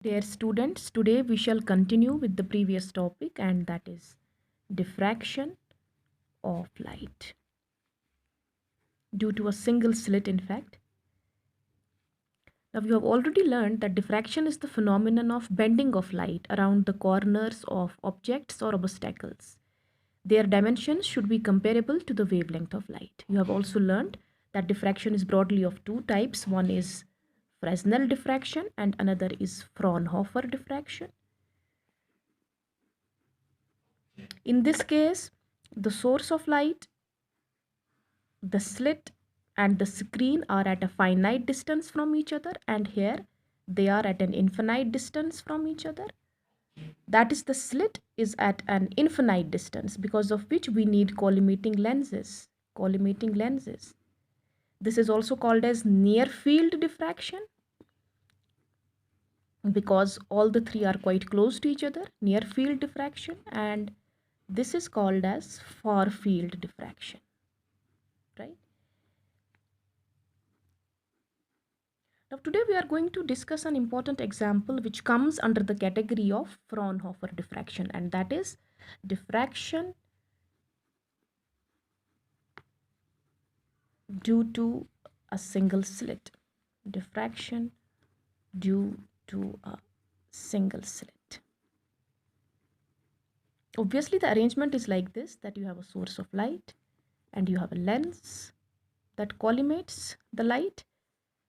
Dear students, today we shall continue with the previous topic, and that is diffraction of light due to a single slit, in fact. Now, you have already learned that diffraction is the phenomenon of bending of light around the corners of objects or obstacles. Their dimensions should be comparable to the wavelength of light. You have also learned that diffraction is broadly of two types. One is Fresnel diffraction and another is Fraunhofer diffraction. In this case, the source of light, the slit, and the screen are at a finite distance from each other, and here they are at an infinite distance from each other. That is, the slit is at an infinite distance, because of which we need collimating lenses. Collimating lenses. This is also called as near field diffraction, because all the three are quite close to each other. Near field diffraction, and this is called as far field diffraction, right? Now today we are going to discuss an important example which comes under the category of Fraunhofer diffraction, and that is diffraction due to a single slit. Diffraction due to a single slit. Obviously the arrangement is like this, that you have a source of light and you have a lens that collimates the light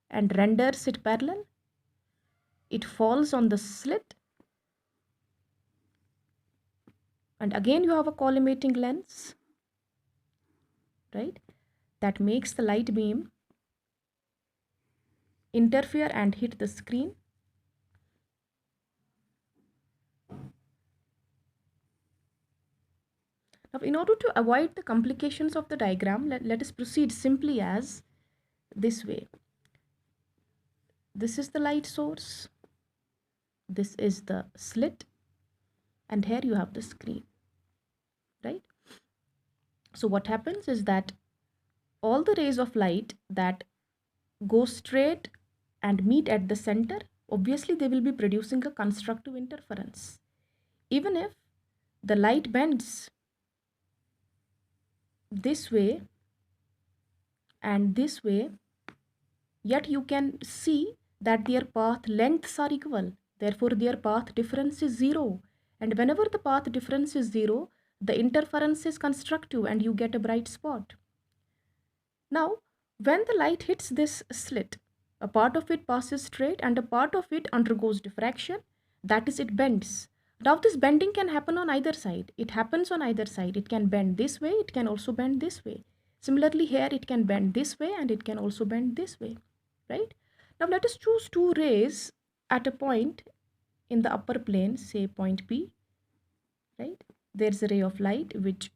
and renders it parallel. It falls on the slit, and again you have a collimating lens, right, that makes the light beam interfere and hit the screen. Now, in order to avoid the complications of the diagram, let us proceed simply as this way. This is the light source, this is the slit, and here you have the screen, right? So what happens is that all the rays of light that go straight and meet at the center, obviously they will be producing a constructive interference. Even if the light bends this way and this way, yet you can see that their path lengths are equal. Therefore, their path difference is 0. And whenever the path difference is 0, the interference is constructive and you get a bright spot. Now, when the light hits this slit, a part of it passes straight and a part of it undergoes diffraction. That is, it bends. Now, this bending can happen on either side. It happens on either side. It can bend this way, it can also bend this way. Similarly, here it can bend this way and it can also bend this way, right? Now let us choose two rays at a point in the upper plane, say point P, right? There's a ray of light which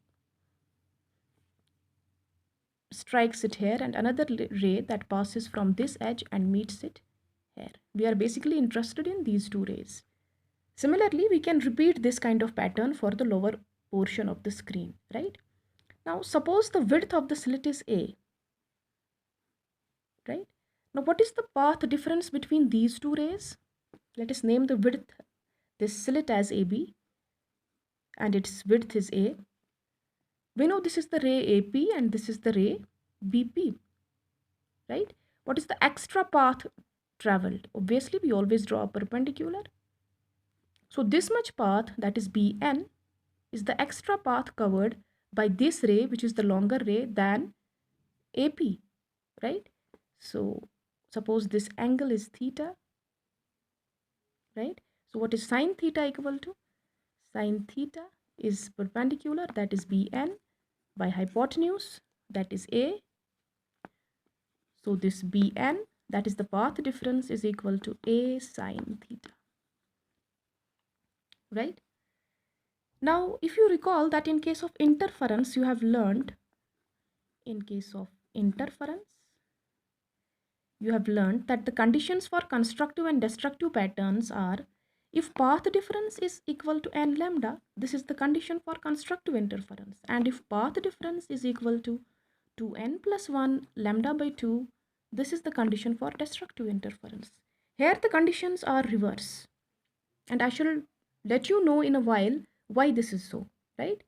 strikes it here and another ray that passes from this edge and meets it here. We are basically interested in these two rays. Similarly, we can repeat this kind of pattern for the lower portion of the screen, right? Now suppose the width of the slit is A, right? Now, what is the path difference between these two rays? Let us name the width, this slit, as AB, and its width is A. We know this is the ray AP and this is the ray BP, right? What is the extra path traveled? Obviously, we always draw a perpendicular. So this much path, that is BN, is the extra path covered by this ray, which is the longer ray than AP, right? So suppose this angle is theta, right? So what is sine theta equal to? Sine theta is perpendicular, that is Bn, by hypotenuse, that is A. So this Bn, that is the path difference, is equal to A sine theta, right? Now, if you recall that in case of interference, you have learned, in case of interference, you have learned that the conditions for constructive and destructive patterns are, if path difference is equal to n lambda, this is the condition for constructive interference. And if path difference is equal to 2n plus 1 lambda by 2, this is the condition for destructive interference. Here the conditions are reverse. and I shall let you know in a while why this is so, right?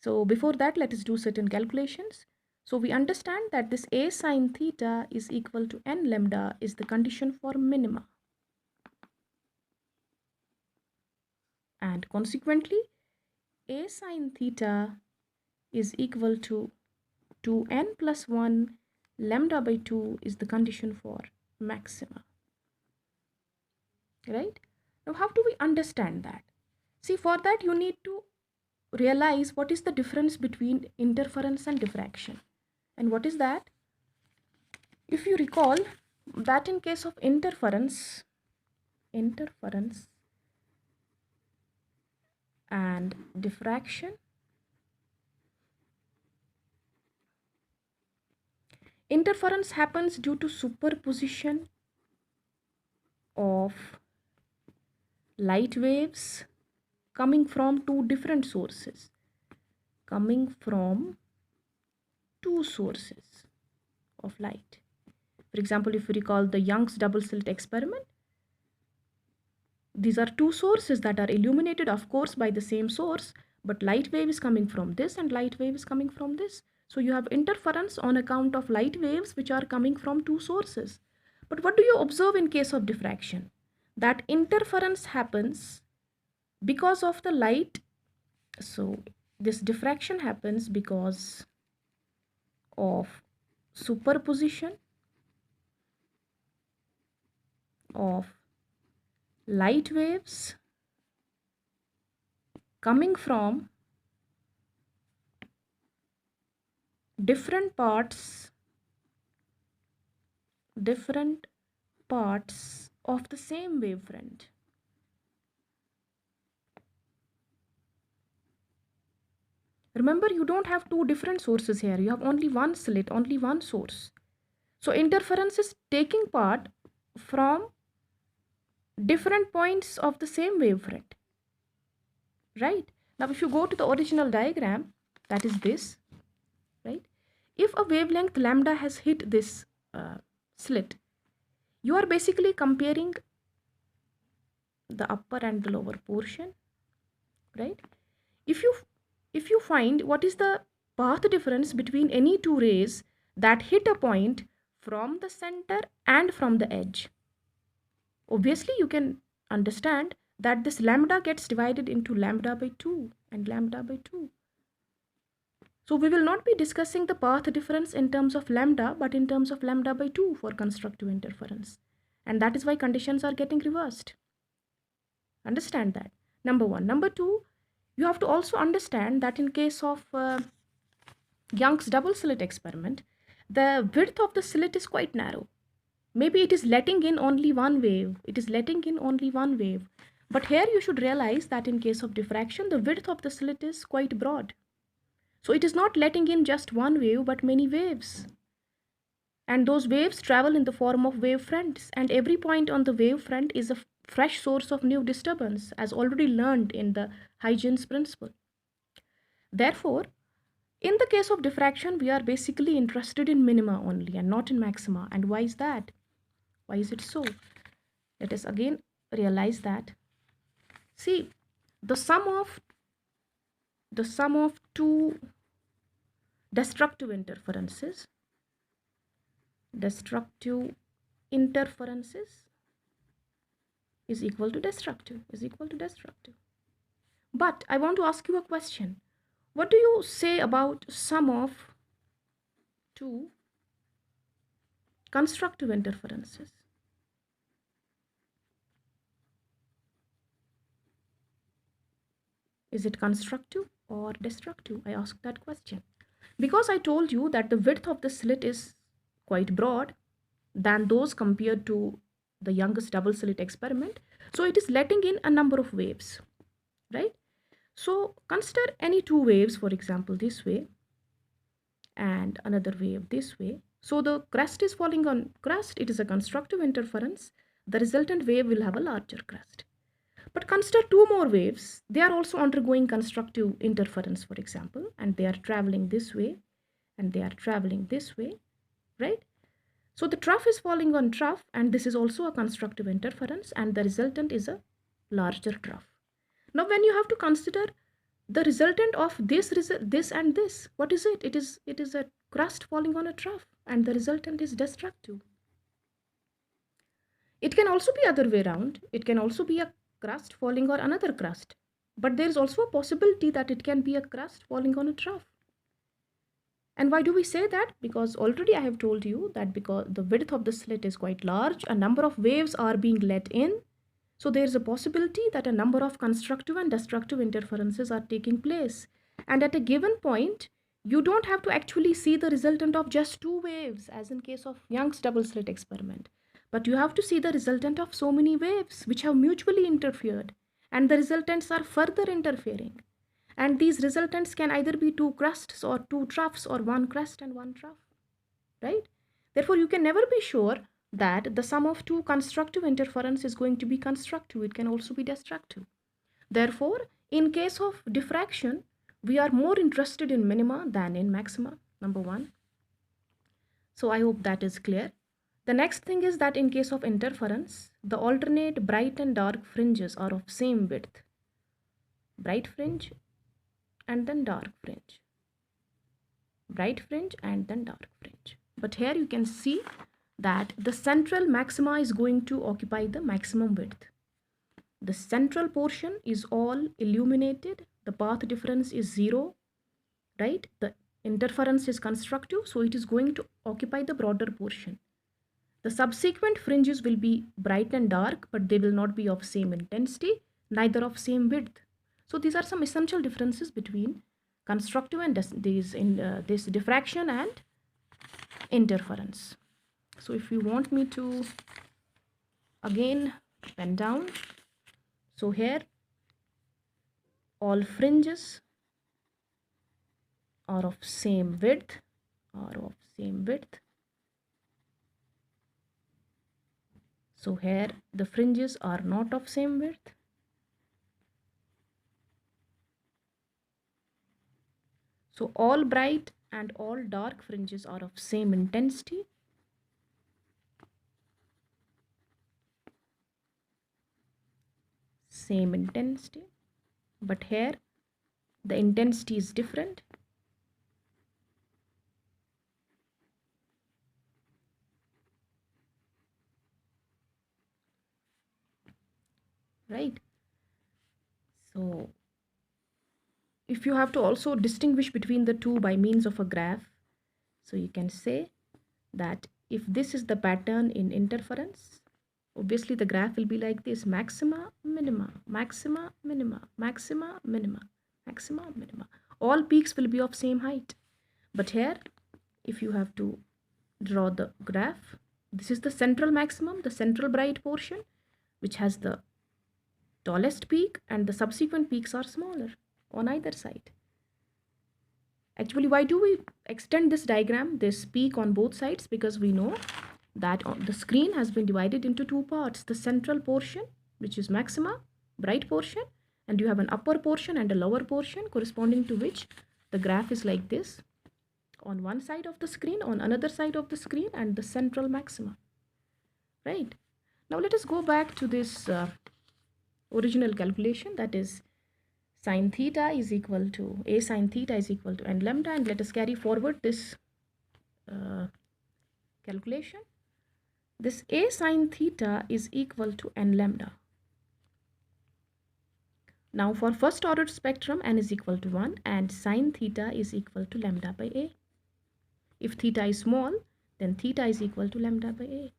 So before that, let us do certain calculations. So we understand that this a sine theta is equal to n lambda is the condition for minima. And consequently, a sine theta is equal to 2n plus 1 lambda by 2 is the condition for maxima. Right? Now, how do we understand that? See, for that you need to realize what is the difference between interference and diffraction. And what is that? If you recall that in case of interference and diffraction, interference happens due to superposition of light waves coming from two different sources, of light. For example, if you recall the Young's double slit experiment, these are two sources that are illuminated, of course, by the same source, but light wave is coming from this and light wave is coming from this. So you have interference on account of light waves which are coming from two sources. But what do you observe in case of diffraction? That interference happens because of the light. So this diffraction happens because of superposition of light waves coming from different parts of the same wavefront. Remember, you don't have two different sources here. You have only one slit, only one source. So interference is taking part from different points of the same wavefront. Right? Now, if you go to the original diagram, that is this, right? If a wavelength lambda has hit this slit, you are basically comparing the upper and the lower portion, right? If you find what is the path difference between any two rays that hit a point from the center and from the edge, obviously you can understand that this lambda gets divided into lambda by 2 and lambda by 2. So we will not be discussing the path difference in terms of lambda, but in terms of lambda by 2 for constructive interference. And that is why conditions are getting reversed. Understand that. Number one. Number two, you have to also understand that in case of Young's double slit experiment, the width of the slit is quite narrow. Maybe it is letting in only one wave. But here you should realize that in case of diffraction, the width of the slit is quite broad. So it is not letting in just one wave, but many waves. And those waves travel in the form of wavefronts. And every point on the wavefront is a fresh source of new disturbance, as already learned in the Huygens principle. Therefore, in the case of diffraction, we are basically interested in minima only and not in maxima. And why is that? Why is it so? Let us again realize that. See, the sum of two destructive interferences is equal to destructive. But I want to ask you a question. What do you say about sum of two constructive interferences? Is it constructive or destructive? I asked that question because I told you that the width of the slit is quite broad than those compared to the Young's double slit experiment. So it is letting in a number of waves, right? So consider any two waves, for example, this way and another wave this way. So the crest is falling on crest. It is a constructive interference. The resultant wave will have a larger crest. But consider two more waves. They are also undergoing constructive interference, for example, and they are traveling this way and they are traveling this way, right? So the trough is falling on trough, and this is also a constructive interference, and the resultant is a larger trough. Now when you have to consider the resultant of this and this, what is it? It is a crust falling on a trough, and the resultant is destructive. It can also be other way around. It can also be a crust falling on another crust, but there is also a possibility that it can be a crust falling on a trough. And why do we say that? Because already I have told you that because the width of the slit is quite large, a number of waves are being let in. So there is a possibility that a number of constructive and destructive interferences are taking place. And at a given point, you don't have to actually see the resultant of just two waves, as in case of Young's double slit experiment. But you have to see the resultant of so many waves which have mutually interfered. And the resultants are further interfering. And these resultants can either be two crusts or two troughs or one crust and one trough, right? Therefore, you can never be sure that the sum of two constructive interference is going to be constructive. It can also be destructive. Therefore, in case of diffraction, we are more interested in minima than in maxima, number one. So I hope that is clear. The next thing is that in case of interference, the alternate bright and dark fringes are of same width. Bright fringe and then dark fringe, bright fringe and then dark fringe. But here you can see that the central maxima is going to occupy the maximum width. The central portion is all illuminated, the path difference is 0, right? The interference is constructive, so it is going to occupy the broader portion. The subsequent fringes will be bright and dark, but they will not be of same intensity, neither of same width. So these are some essential differences between constructive and this diffraction and interference. So if you want me to again pen down, so here all fringes are of same width, So here the fringes are not of same width. So all bright and all dark fringes are of same intensity. Same intensity. But here the intensity is different. Right? So if you have to also distinguish between the two by means of a graph, so you can say that if this is the pattern in interference, obviously the graph will be like this: maxima, minima, maxima, minima, maxima, minima, maxima, minima. All peaks will be of same height. But here, if you have to draw the graph, this is the central maximum, the central bright portion, which has the tallest peak, and the subsequent peaks are smaller on either side. Actually, why do we extend this diagram, this peak on both sides? Because we know that the screen has been divided into two parts: the central portion, which is maxima, bright portion, and you have an upper portion and a lower portion, corresponding to which the graph is like this on one side of the screen, on another side of the screen, and the central maxima. Right? Now let us go back to this original calculation, that is sine theta is equal to a sine theta is equal to n lambda, and let us carry forward this calculation. This a sine theta is equal to n lambda. Now for first order spectrum, n is equal to 1 and sine theta is equal to lambda by a. If theta is small, then theta is equal to lambda by a.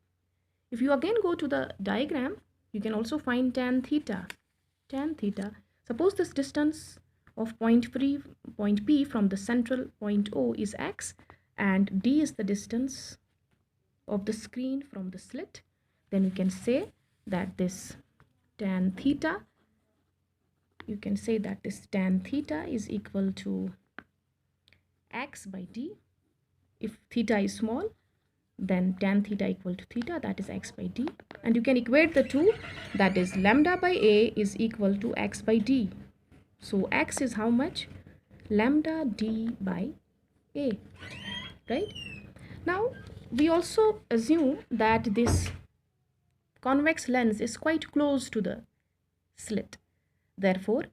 If you again go to the diagram, you can also find tan theta. Tan theta. Suppose this distance of point P from the central point O is x, and d is the distance of the screen from the slit, then you can say that this tan theta, is equal to x by d. If theta is small, then tan theta equal to theta, that is x by d. And you can equate the two, that is lambda by a is equal to x by d. So x is how much? Lambda d by a, right? Now we also assume that this convex lens is quite close to the slit. Therefore,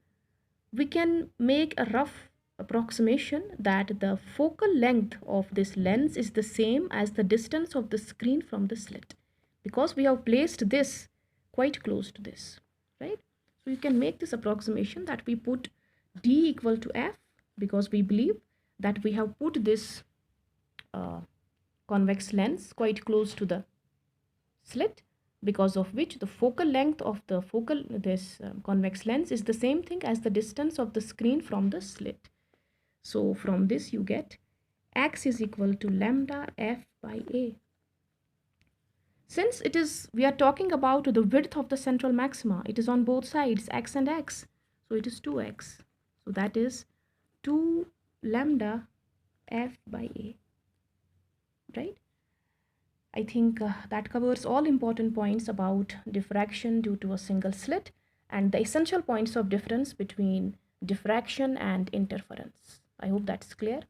we can make a rough approximation that the focal length of this lens is the same as the distance of the screen from the slit, because we have placed this quite close to this, right? So you can make this approximation that we put d equal to f, because we believe that we have put this convex lens quite close to the slit, because of which the focal length of the convex lens is the same thing as the distance of the screen from the slit. So from this you get x is equal to lambda f by a. Since we are talking about the width of the central maxima, it is on both sides, x and x, so it is 2x. So that is 2 lambda f by a, right? I think that covers all important points about diffraction due to a single slit and the essential points of difference between diffraction and interference. I hope that's clear.